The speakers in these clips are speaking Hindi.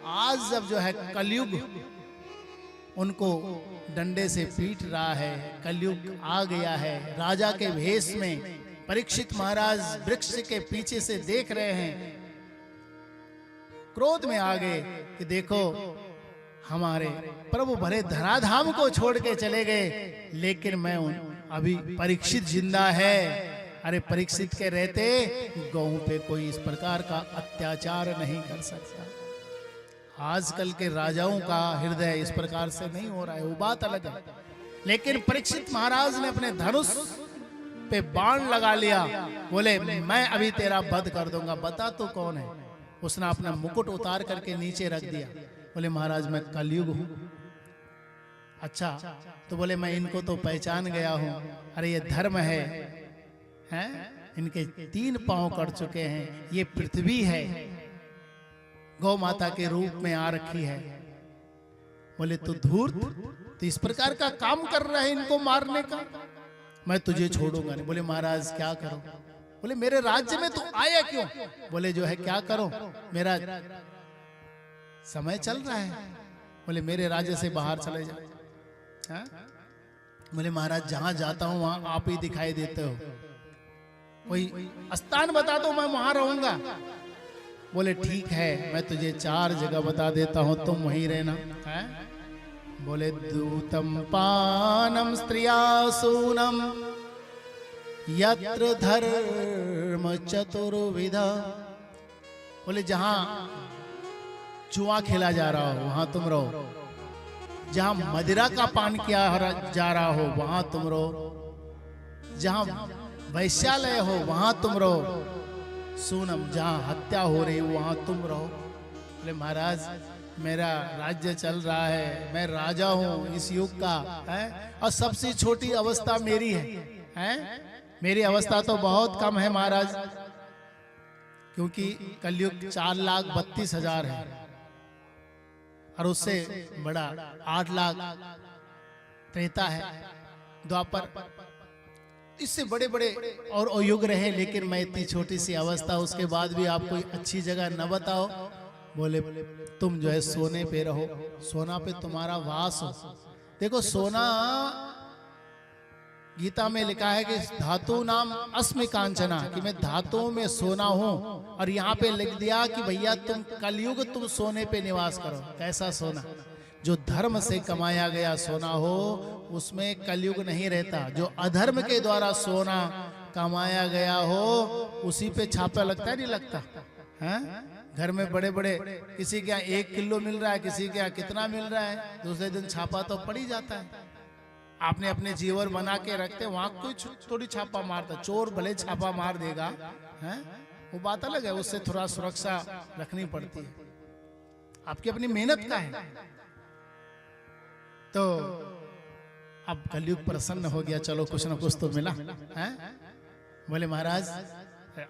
आज जब जो है कलयुग उनको डंडे से पीट रहा है, कलयुग आ गया है, राजा के भेष में परीक्षित महाराज वृक्ष के पीछे से देख रहे हैं, क्रोध में आ गए कि देखो हमारे प्रभु भले धराधाम को छोड़ के चले गए, लेकिन मैं अभी परीक्षित जिंदा है। अरे परीक्षित के रहते गौ पे कोई इस प्रकार का अत्याचार नहीं कर सकता। आजकल के राजाओं का हृदय इस प्रकार से नहीं हो रहा है, वो बात अलग है। लेकिन परीक्षित महाराज ने अपने धनुष पे बाण लगा लिया, बोले मैं अभी तेरा वध कर दूंगा, बता तो कौन है। उसने अपना मुकुट उतार करके नीचे रख दिया, बोले महाराज मैं कलयुग हूं। अच्छा, तो बोले मैं इनको तो पहचान गया हूं, अरे ये धर्म है, हैं? इनके 3 पांव कट चुके हैं, ये पृथ्वी है, गौ माता के रूप में आ रखी है। बोले तो धूर्त, तो इस प्रकार का काम कर रहा है इनको मारने का, मैं तुझे छोड़ूंगा नहीं। बोले महाराज क्या करो। बोले मेरे राज्य में तू आया क्यों। बोले जो है क्या करो, मेरा समय चल रहा है। बोले मेरे राज्य से बाहर चले जाओ। हाँ? बोले महाराज जहां जाता हूं वहां आप ही दिखाई देते हो, कोई स्थान बता दो मैं वहां रहूंगा। बोले ठीक है, मैं तुझे 4 जगह बता देता हूं, तुम वहीं रहना। है? बोले दूतम पानम स्त्रियासूनम यत्र धर्म चतुर्विधा। बोले जहां जुआ खेला जा रहा हो वहां तुम रहो, जहां मदिरा का पान किया जा रहा हो वहां तुम रहो, जहां वैश्यालय हो वहां तुम रहो, सूनम जहां हत्या हो रही वहां तुम रहो। बोले महाराज मेरा राज्य चल रहा है, मैं राजा हूं इस युग का, है? और सबसे छोटी अवस्था मेरी है? मेरी अवस्था तो बहुत कम है महाराज, क्योंकि कलयुग 4,32,000 है और उससे बड़ा 8 लाख त्रेता है, द्वापर, इससे बड़े बड़े और युग रहे, लेकिन मैं इतनी छोटी सी अवस्था, उसके बाद भी आप कोई अच्छी जगह न बताओ। बोले तुम जो है सोने पे रहो, सोना पे तुम्हारा वास हो। देखो सोना गीता में लिखा है कि धातु नाम अस्मि कांचना, कि मैं धातुओं में सोना हूं, और यहाँ पे लिख दिया कि भैया तुम कलयुग तुम सोने पे निवास करो। कैसा सोना? जो धर्म से कमाया गया सोना हो उसमें कलयुग नहीं रहता। जो अधर्म के द्वारा सोना कमाया गया हो उसी पे छापा लगता है, नहीं लगता है? घर में बड़े बड़े किसी के यहाँ 1 किलो मिल रहा है, किसी के यहाँ कितना मिल रहा है, दूसरे दिन छापा तो पड़ ही जाता है। आपने अपने जीवर बना के रखते, वहां कोई थोड़ी छापा मारता, चोर भले छापा मार देगा, है? वो बात अलग है, उससे थोड़ा सुरक्षा रखनी पड़ती है, आपकी अपनी मेहनत का है। तो अब कलयुग प्रसन्न हो गया, चलो कुछ ना कुछ तो मिला है? बोले महाराज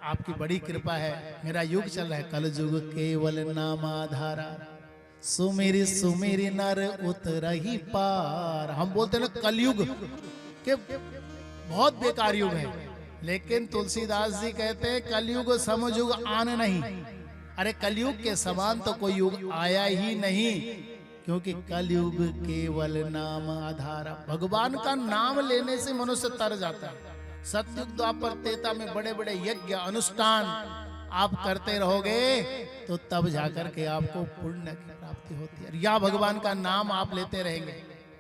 आपकी बड़ी कृपा है, मेरा युग चल रहा है, कलयुग केवल नाम आधारा, सुमेरी सुमेरी नर उतरही पार। हम बोलते ना कलयुग के बहुत बेकार युग है, लेकिन तुलसीदास जी कहते हैं कलयुग समयुग आन नहीं। अरे कलयुग के समान तो कोई युग आया ही नहीं, क्योंकि कलयुग केवल नाम आधारा। भगवान का नाम लेने से मनुष्य तर जाता है। सतयुग द्वापर त्रेता में बड़े बड़े यज्ञ अनुष्ठान आप करते रहोगे तो तब जाकर के आपको पुण्य की प्राप्ति होती है, या भगवान का नाम आप लेते रहेंगे